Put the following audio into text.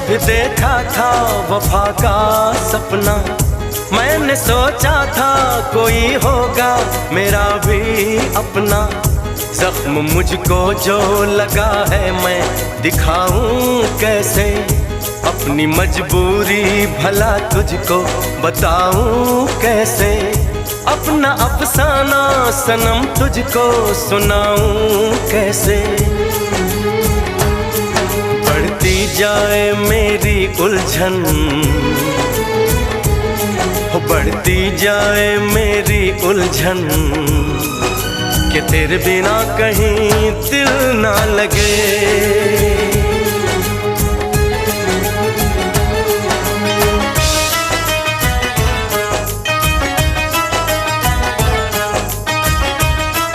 भी देखा था वफा का सपना, मैंने सोचा था कोई होगा मेरा भी अपना। जख्म मुझको जो लगा है मैं दिखाऊं कैसे, अपनी मजबूरी भला तुझको बताऊं कैसे। अपना अफसाना सनम तुझको सुनाऊं कैसे। बढ़ती जाए मेरी उलझन, बढ़ती जाए मेरी उलझन, कि तेरे बिना कहीं दिल ना लगे।